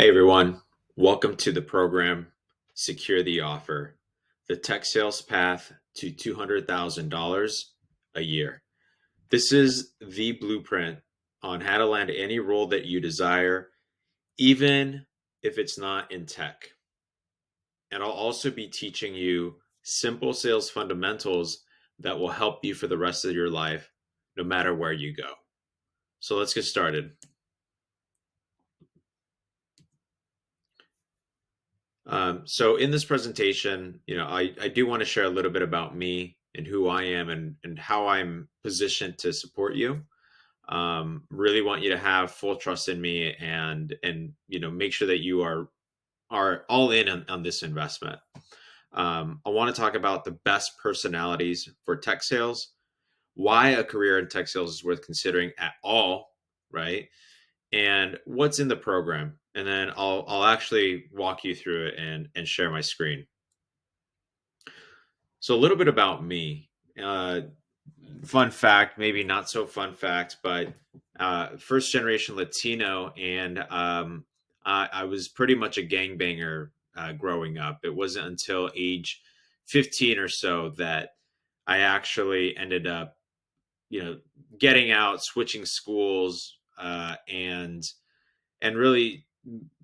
Hey everyone, welcome to the program Secure the Offer, the tech sales path to $200,000 a year. This is the blueprint on how to land any role that you desire, even if it's not in tech. And I'll also be teaching you simple sales fundamentals that will help you for the rest of your life, no matter where you go. So let's get started. So in this presentation, I do want to share a little bit about me and who I am and how I'm positioned to support you. Really want you to have full trust in me and make sure that you are all in on this investment. I want to talk about the best personalities for tech sales, why a career in tech sales is worth considering at all, right? And what's in the program, and then I'll actually walk you through it and share my screen. So a little bit about me. Uh, Fun fact, maybe not so fun fact, but first generation Latino, and I was pretty much a gangbanger growing up. It wasn't until age 15 or so that I actually ended up, getting out, switching schools, and really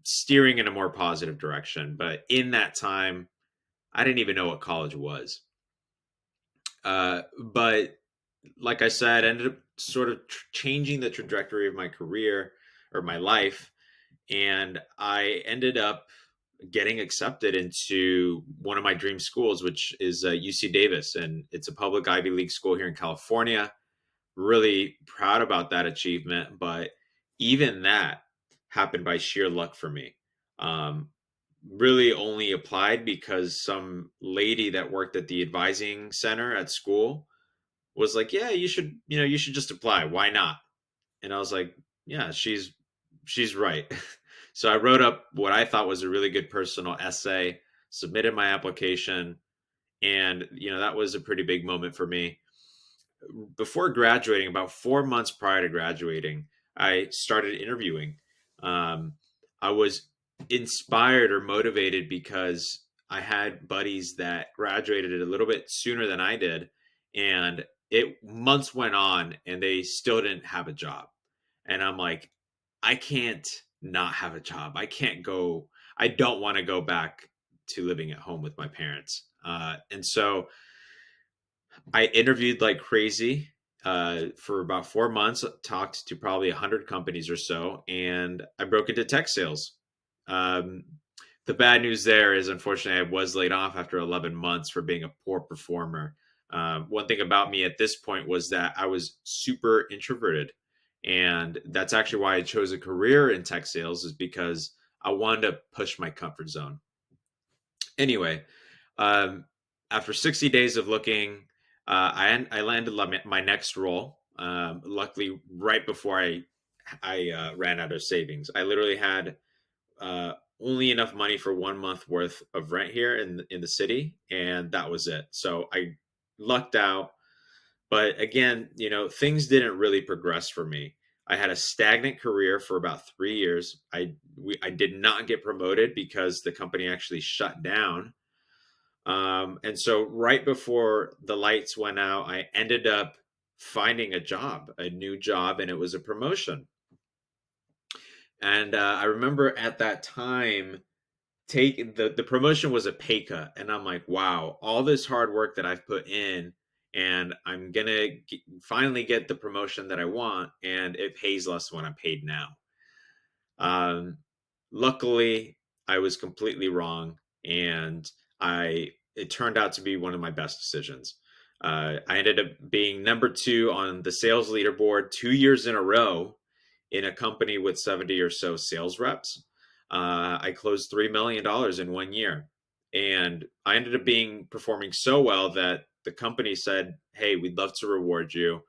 steering in a more positive direction. But in that time, I didn't even know what college was. But like I said, I ended up sort of changing the trajectory of my career or my life. And I ended up getting accepted into one of my dream schools, which is UC Davis. And it's a public Ivy League school here in California. Really proud about that achievement. But even that happened by sheer luck for me. Um, really only applied because some lady that worked at the advising center at school was like, "Yeah, you should just apply. Why not?" And I was like, "Yeah, she's right." So I wrote up what I thought was a really good personal essay, submitted my application, and that was a pretty big moment for me. Before graduating, about 4 months prior to graduating, I started interviewing. Um, I was inspired or motivated because I had buddies that graduated a little bit sooner than I did, and it months went on and they still didn't have a job. And I'm like, I can't not have a job. I don't want to go back to living at home with my parents. And so I interviewed like crazy for about 4 months, talked to probably 100 companies or so, and I broke into tech sales. Um, the bad news there is, unfortunately, I was laid off after 11 months for being a poor performer. One thing about me at this point was that I was super introverted. And that's actually why I chose a career in tech sales, is because I wanted to push my comfort zone. Anyway, um, after 60 days of looking, I landed my next role. Luckily, right before I ran out of savings, I literally had uh, only enough money for 1 month worth of rent here in the city, and that was it. So I lucked out. But again, things didn't really progress for me. I had a stagnant career for about 3 years. I did not get promoted because the company actually shut down, and so right before the lights went out, I ended up finding a new job, and it was a promotion. And I remember at that time, take the promotion was a pay cut, and I'm like, wow, all this hard work that I've put in, and I'm gonna finally get the promotion that I want, and it pays less than what I'm paid now. Um, Luckily, I was completely wrong, and I it turned out to be one of my best decisions. I ended up being number two on the sales leaderboard 2 years in a row in a company with 70 or so sales reps. I closed $3 million in 1 year, and I ended up being performing so well that the company said, "Hey, we'd love to reward you.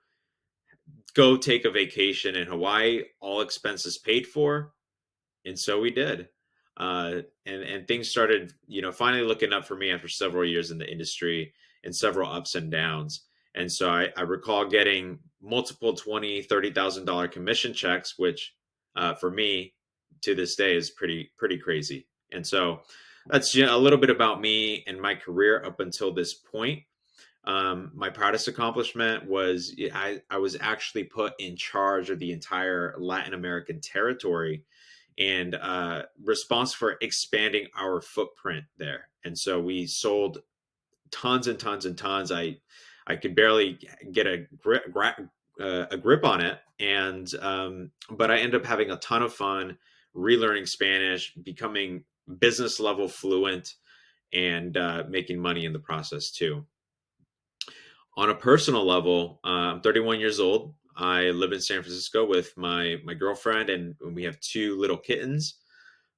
Go take a vacation in Hawaii, all expenses paid for." And so we did. And things started, finally looking up for me after several years in the industry and several ups and downs. And so I recall getting multiple 20, $30,000 commission checks, which for me to this day is pretty crazy. And so that's a little bit about me and my career up until this point. My proudest accomplishment was I was actually put in charge of the entire Latin American territory and responsible for expanding our footprint there. And so we sold tons and tons and tons. I could barely get a grip on it, and but I ended up having a ton of fun relearning Spanish, becoming business level fluent, and making money in the process too. On a personal level, I'm 31 years old. I live in San Francisco with my girlfriend, and we have two little kittens.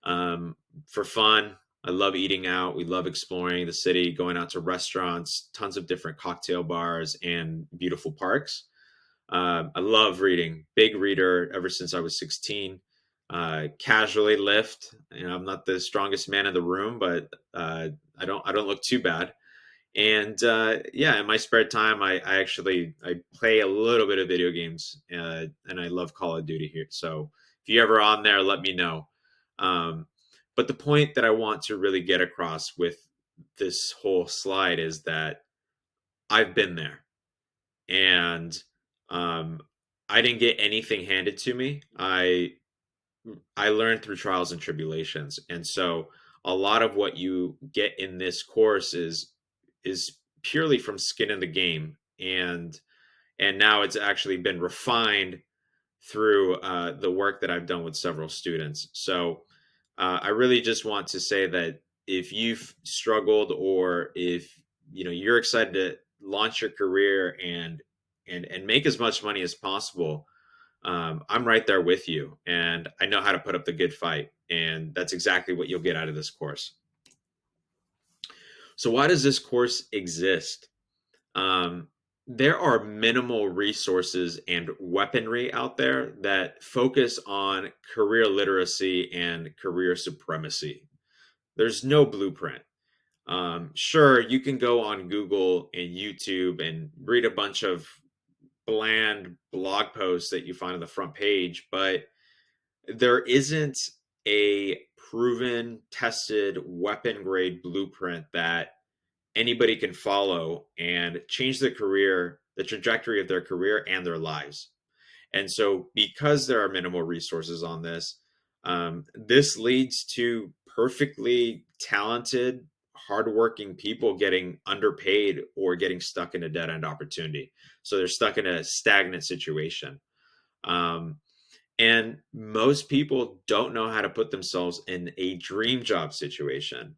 For fun, I love eating out. We love exploring the city, going out to restaurants, tons of different cocktail bars, and beautiful parks. I love reading. Big reader ever since I was 16. Casually lift. I'm not the strongest man in the room, but I don't look too bad. And yeah, in my spare time, I play a little bit of video games, and I love Call of Duty here. So if you're ever on there, let me know. Um, but the point that I want to really get across with this whole slide is that I've been there, and um, I didn't get anything handed to me. I learned through trials and tribulations, and so a lot of what you get in this course is purely from skin in the game, and now it's actually been refined through the work that I've done with several students. So I really just want to say that if you've struggled, or if you're excited to launch your career and make as much money as possible, I'm right there with you, and I know how to put up the good fight, and that's exactly what you'll get out of this course. So why does this course exist? Um, there are minimal resources and weaponry out there that focus on career literacy and career supremacy. There's no blueprint. Sure, you can go on Google and YouTube and read a bunch of bland blog posts that you find on the front page, but there isn't a proven, tested, weapon grade blueprint that anybody can follow and change their career, the trajectory of their career and their lives. And so, because there are minimal resources on this, this leads to perfectly talented, hardworking people getting underpaid or getting stuck in a dead end opportunity. So they're stuck in a stagnant situation. Um, and most people don't know how to put themselves in a dream job situation.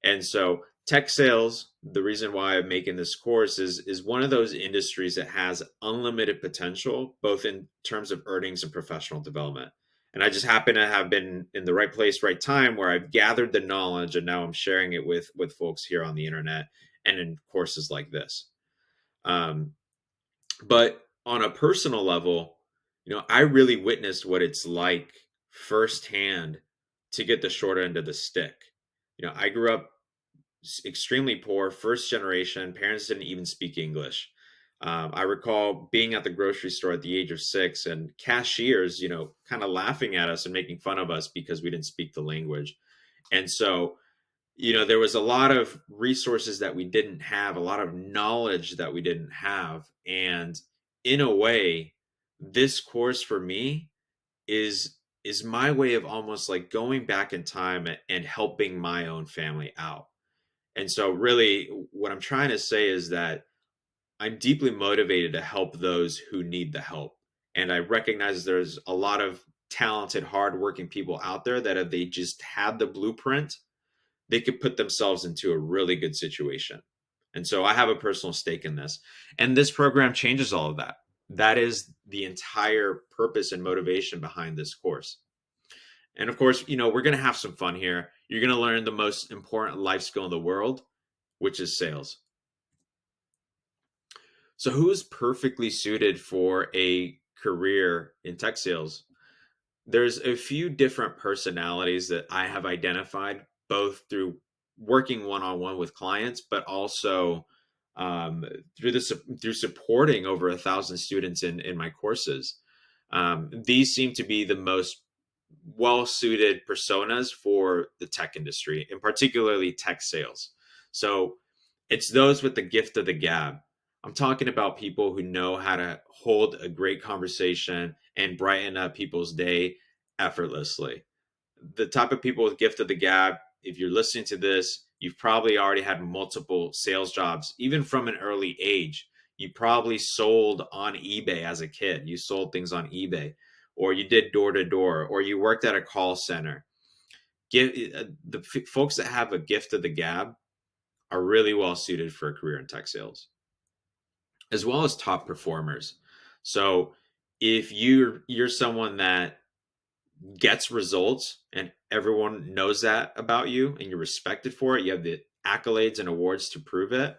And so tech sales, the reason why I'm making this course is one of those industries that has unlimited potential, both in terms of earnings and professional development. And I just happen to have been in the right place, right time, where I've gathered the knowledge, and now I'm sharing it with folks here on the internet and in courses like this. Um, but on a personal level, I really witnessed what it's like firsthand to get the short end of the stick. I grew up extremely poor, first generation. Parents didn't even speak English. I recall being at the grocery store at the age of 6, and cashiers, kind of laughing at us and making fun of us because we didn't speak the language. And so, there was a lot of resources that we didn't have, a lot of knowledge that we didn't have. And in a way, this course for me is my way of almost like going back in time and helping my own family out. And so, really, what I'm trying to say is that I'm deeply motivated to help those who need the help. And I recognize there's a lot of talented, hardworking people out there that if they just had the blueprint, they could put themselves into a really good situation. And so I have a personal stake in this. And this program changes all of that. That is the entire purpose and motivation behind this course. And of course, we're going to have some fun here. You're going to learn the most important life skill in the world, which is sales. So, who is perfectly suited for a career in tech sales? There's a few different personalities that I have identified, both through working one-on-one with clients, but also through supporting over 1,000 students in my courses. These seem to be the most well suited personas for the tech industry, and particularly tech sales. So it's those with the gift of the gab. I'm talking about people who know how to hold a great conversation and brighten up people's day effortlessly. The type of people with gift of the gab, if you're listening to this, you've probably already had multiple sales jobs, even from an early age. You probably sold on eBay as a kid. You sold things on eBay, or you did door to door, or you worked at a call center. The folks that have a gift of the gab are really well suited for a career in tech sales, as well as top performers. So if you're someone that gets results and everyone knows that about you and you're respected for it, you have the accolades and awards to prove it,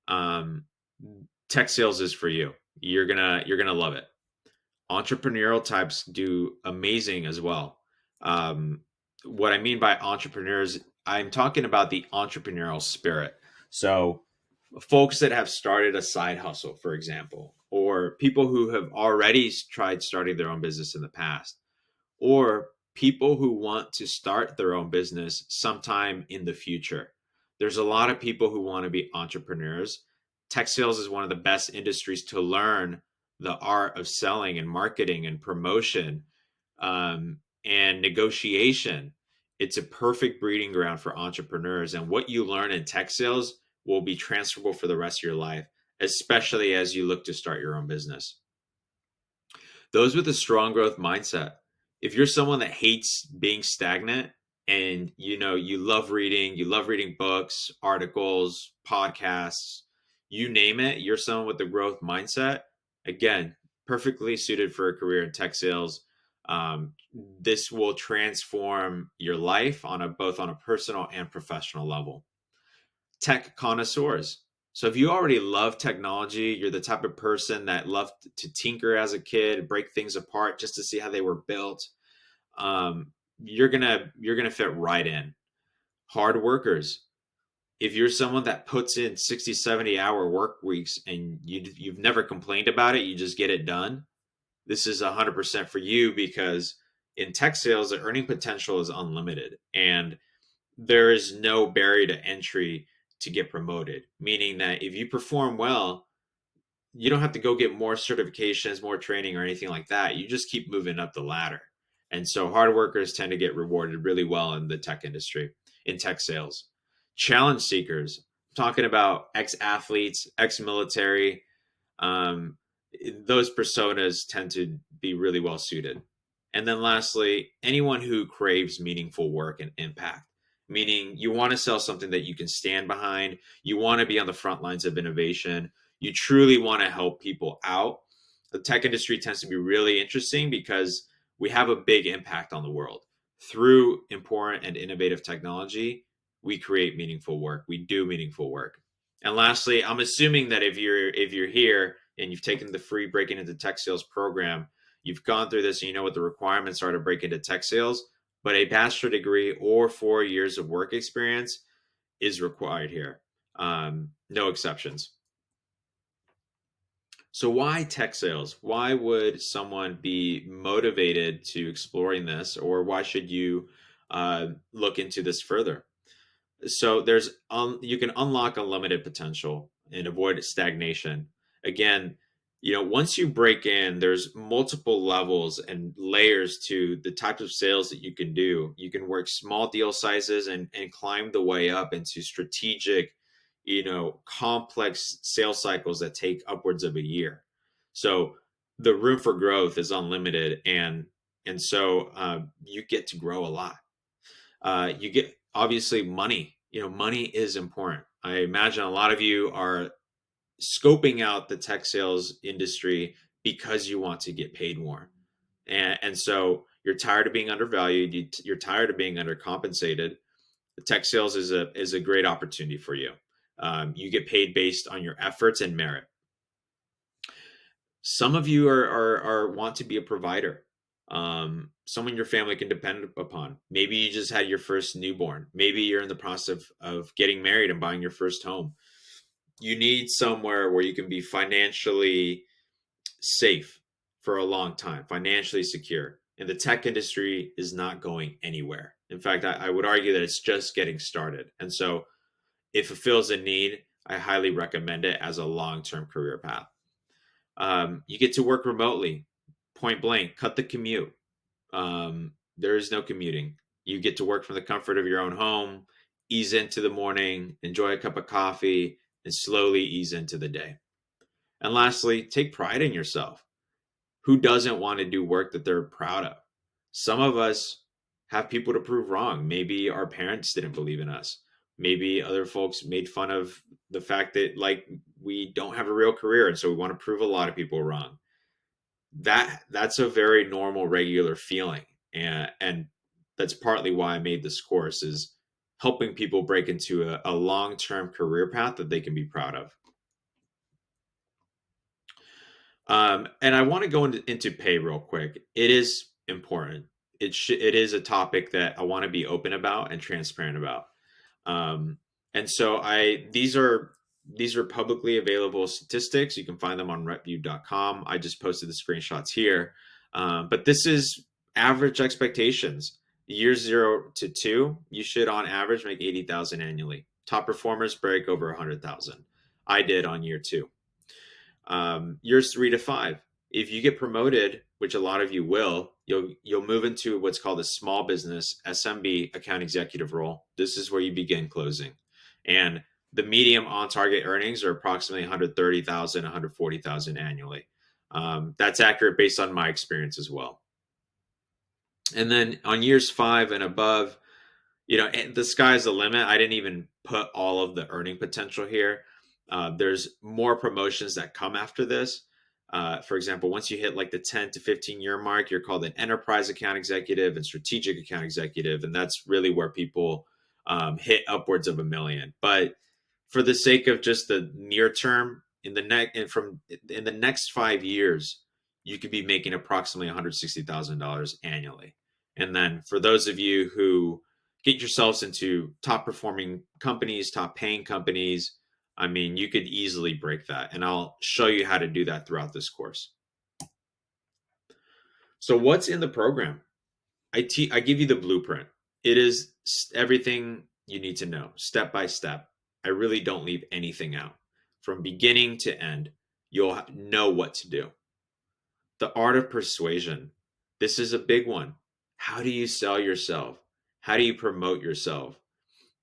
um, tech sales is for you. You're gonna love it. Entrepreneurial types do amazing as well. um, what I mean by entrepreneurs, I'm talking about the entrepreneurial spirit. So folks that have started a side hustle, for example, or people who have already tried starting their own business in the past, or people who want to start their own business sometime in the future. There's a lot of people who want to be entrepreneurs. Tech sales is one of the best industries to learn the art of selling and marketing and promotion, and negotiation. It's a perfect breeding ground for entrepreneurs. And what you learn in tech sales will be transferable for the rest of your life, especially as you look to start your own business. Those with a strong growth mindset. If you're someone that hates being stagnant, and you love reading books, articles, podcasts, you name it, you're someone with a growth mindset, again, perfectly suited for a career in tech sales. This will transform your life both on a personal and professional level. Tech connoisseurs. So if you already love technology, you're the type of person that loved to tinker as a kid, break things apart just to see how they were built. You're gonna fit right in. Hard workers. If you're someone that puts in 60, 70-hour work weeks and you've never complained about it, you just get it done, this is 100% for you, because in tech sales, the earning potential is unlimited. And there is no barrier to entry to get promoted, meaning that if you perform well, you don't have to go get more certifications, more training, or anything like that. You just keep moving up the ladder. And so hard workers tend to get rewarded really well in the tech industry, in tech sales. Challenge seekers, I'm talking about ex athletes, ex military, um, those personas tend to be really well suited. And then lastly, anyone who craves meaningful work and impact, meaning you want to sell something that you can stand behind, you want to be on the front lines of innovation, you truly want to help people out. The tech industry tends to be really interesting because we have a big impact on the world. Through important and innovative technology, we create meaningful work. We do meaningful work. And lastly, I'm assuming that if you're here and you've taken the free Breaking into Tech Sales program, you've gone through this and you know what the requirements are to break into tech sales, but a bachelor degree or 4 years of work experience is required here. No exceptions. So why tech sales? Why would someone be motivated to exploring this, or why should you look into this further? So you can unlock unlimited potential and avoid stagnation. Again, once you break in, there's multiple levels and layers to the types of sales that you can do. You can work small deal sizes and climb the way up into strategic, complex sales cycles that take upwards of a year. So the room for growth is unlimited, and so you get to grow a lot. You get, obviously, money. Money is important. I imagine a lot of you are scoping out the tech sales industry because you want to get paid more, and so you're tired of being undervalued. You're tired of being undercompensated. The tech sales is a great opportunity for you. You get paid based on your efforts and merit. Some of you are want to be a provider, someone your family can depend upon. Maybe you just had your first newborn. Maybe you're in the process of getting married and buying your first home. You need somewhere where you can be financially safe for a long time, financially secure. and the tech industry is not going anywhere. In fact, I would argue that it's just getting started. And so, if it fills a need, I highly recommend it as a long term career path. You get to work remotely, point blank, cut the commute. There is no commuting. You get to work from the comfort of your own home, ease into the morning, enjoy a cup of coffee, and slowly ease into the day. And lastly, take pride in yourself. Who doesn't want to do work that they're proud of? Some of us have people to prove wrong. Maybe our parents didn't believe in us. Maybe other folks made fun of the fact that like we don't have a real career and so we want to prove a lot of people wrong. That's a very normal regular feeling, and that's partly why I made this course, is helping people break into a long-term career path that they can be proud of. And I want to go into pay real quick. It is important. It is a topic that I want to be open about and transparent about. And so these are publicly available statistics. You can find them on repview.com. I just posted the screenshots here. But this is average expectations. Year 0 to 2, you should on average make 80,000 annually. Top performers break over 100,000. I did on year 2. Years 3 to 5, if you get promoted, which a lot of you will, you'll move into what's called a small business SMB account executive role. This is where you begin closing, and the medium on target earnings are approximately 130,000, 140,000 annually. That's accurate based on my experience as well. And then on years 5 and above, the sky's the limit. I didn't even put all of the earning potential here. There's more promotions that come after this. For example, once you hit like the 10 to 15 year mark, you're called an enterprise account executive and strategic account executive. And that's really where people hit upwards of $1 million. But for the sake of just the near term, in the next 5 years, you could be making approximately $160,000 annually. And then for those of you who get yourselves into top performing companies, top paying companies, I mean, you could easily break that. And I'll show you how to do that throughout this course. So what's in the program? I give you the blueprint. It is everything you need to know, step by step. I really don't leave anything out. From beginning to end, you'll know what to do. The art of persuasion. This is a big one. How do you sell yourself? How do you promote yourself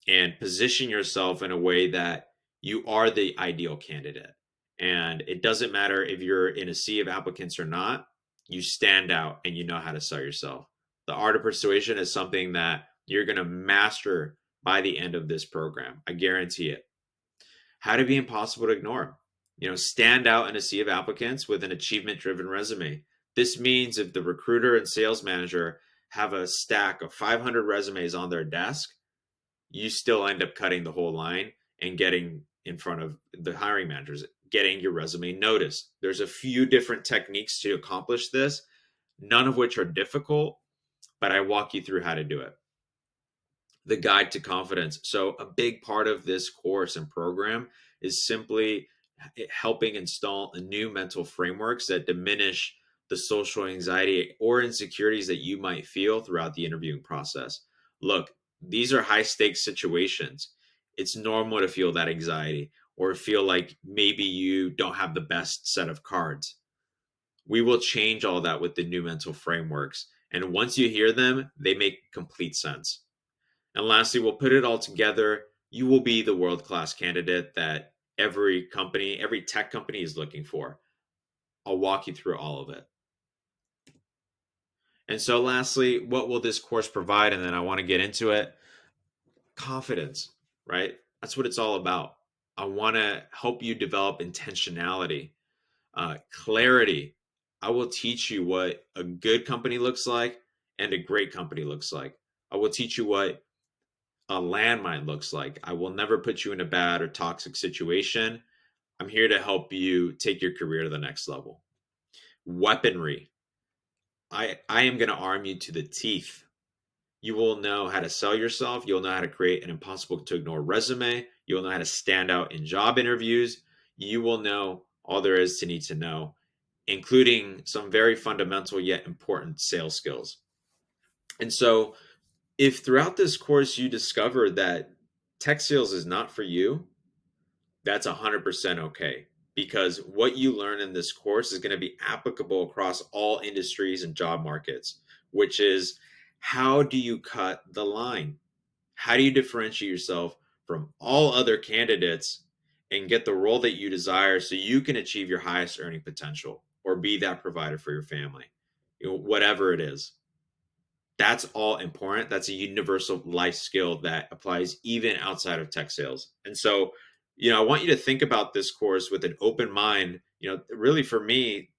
and position yourself in a way that you are the ideal candidate? And it doesn't matter if you're in a sea of applicants or not, you stand out and you know how to sell yourself. The art of persuasion is something that you're going to master by the end of this program. I guarantee it. How to be impossible to ignore. Stand out in a sea of applicants with an achievement-driven resume. This means if the recruiter and sales manager have a stack of 500 resumes on their desk, you still end up cutting the whole line and getting in front of the hiring managers, getting your resume noticed. There's a few different techniques to accomplish this, none of which are difficult, but I walk you through how to do it. The guide to confidence. So a big part of this course and program is simply helping install new mental frameworks that diminish the social anxiety or insecurities that you might feel throughout the interviewing process. Look, these are high stakes situations. It's normal to feel that anxiety or feel like maybe you don't have the best set of cards. We will change all that with the new mental frameworks. And once you hear them, they make complete sense. And lastly, we'll put it all together. You will be the world-class candidate that every company, every tech company is looking for. I'll walk you through all of it. And so lastly, what will this course provide? And then I want to get into it. Confidence, right? That's what it's all about. I want to help you develop intentionality, clarity. I will teach you what a good company looks like and a great company looks like. I will teach you what a landmine looks like. I will never put you in a bad or toxic situation. I'm here to help you take your career to the next level. Weaponry. I am going to arm you to the teeth. You will know how to sell yourself. You'll know how to create an impossible to ignore resume. You'll know how to stand out in job interviews. You will know all there is to need to know. including some very fundamental yet important sales skills. And so, if throughout this course you discover that tech sales is not for you, that's 100% okay, because what you learn in this course is going to be applicable across all industries and job markets, which is how do you cut the line? How do you differentiate yourself from all other candidates and get the role that you desire so you can achieve your highest earning potential or be that provider for your family? Whatever it is. That's all important. That's a universal life skill that applies even outside of tech sales. And so, I want you to think about this course with an open mind. Really for me,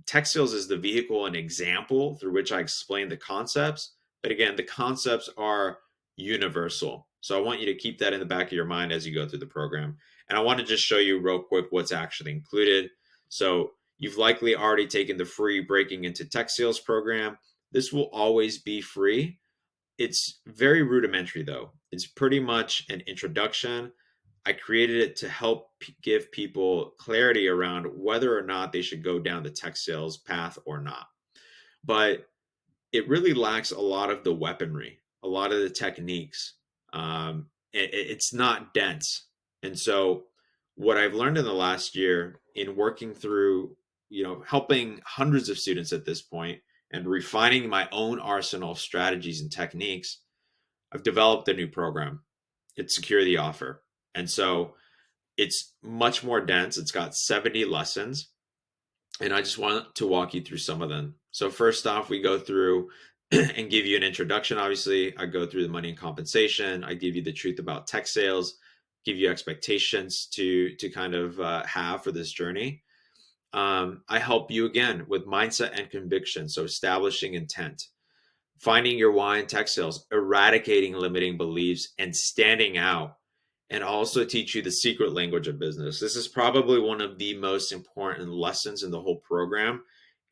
tech sales is the vehicle and example through which I explain the concepts. But again, the concepts are universal. So I want you to keep that in the back of your mind as you go through the program. And I want to just show you real quick what's actually included. So you've likely already taken the free Breaking Into Tech Sales program. This will always be free. It's very rudimentary, though. It's pretty much an introduction. I created it to help give people clarity around whether or not they should go down the tech sales path or not. But it really lacks a lot of the weaponry, a lot of the techniques. It's not dense. And so, what I've learned in the last year in working through, helping hundreds of students at this point and refining my own arsenal of strategies and techniques, I've developed a new program. It's Secure the Offer. And so it's much more dense. It's got 70 lessons. And I just want to walk you through some of them. So, first off, we go through and give you an introduction. Obviously, I go through the money and compensation. I give you the truth about tech sales, give you expectations to kind of have for this journey. I help you again with mindset and conviction. So, establishing intent, finding your why in tech sales, eradicating limiting beliefs, and standing out, and also teach you the secret language of business. This is probably one of the most important lessons in the whole program.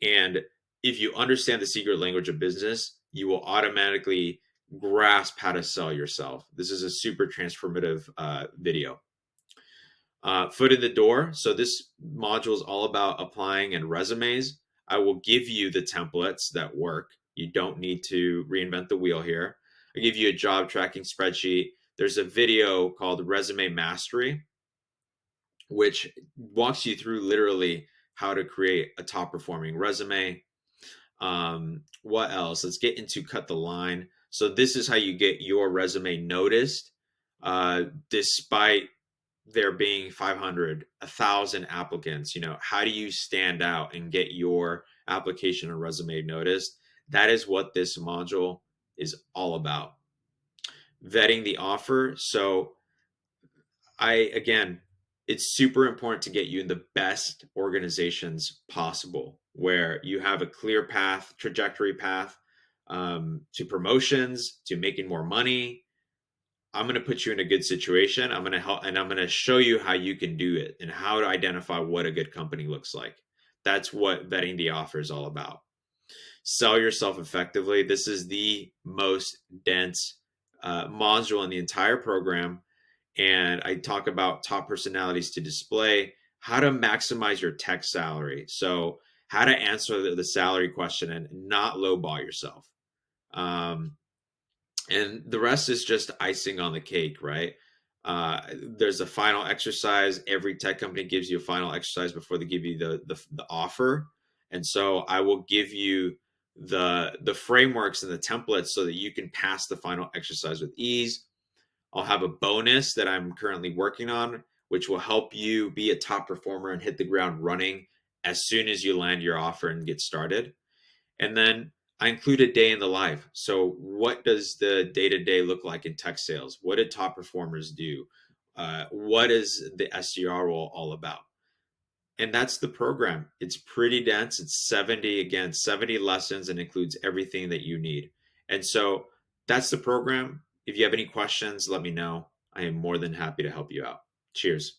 And if you understand the secret language of business, you will automatically grasp how to sell yourself. This is a super transformative video. Foot in the door. So this module is all about applying and resumes. I will give you the templates that work. You don't need to reinvent the wheel here. I give you a job tracking spreadsheet. There's a video called Resume Mastery, which walks you through literally how to create a top performing resume. What else? Let's get into Cut the Line. So this is how you get your resume noticed, despite there being 500, 1,000 applicants. How do you stand out and get your application or resume noticed? That is what this module is all about. Vetting the offer. So it's super important to get you in the best organizations possible, where you have a clear path, trajectory path, to promotions, to making more money. I'm going to put you in a good situation. I'm going to help, and I'm going to show you how you can do it and how to identify what a good company looks like. That's what vetting the offer is all about. Sell yourself effectively. This is the most dense module in the entire program. And I talk about top personalities to display, how to maximize your tech salary. So how to answer the salary question and not lowball yourself. And the rest is just icing on the cake, right? There's a final exercise. Every tech company gives you a final exercise before they give you the offer. And so I will give you the frameworks and the templates so that you can pass the final exercise with ease. I'll have a bonus that I'm currently working on, which will help you be a top performer and hit the ground running as soon as you land your offer and get started. And then I include a day in the life. So what does the day-to-day look like in tech sales? What did top performers do? What is the SDR role all about? And that's the program. It's pretty dense. It's 70 lessons, and includes everything that you need. And so that's the program. If you have any questions, let me know. I am more than happy to help you out. Cheers.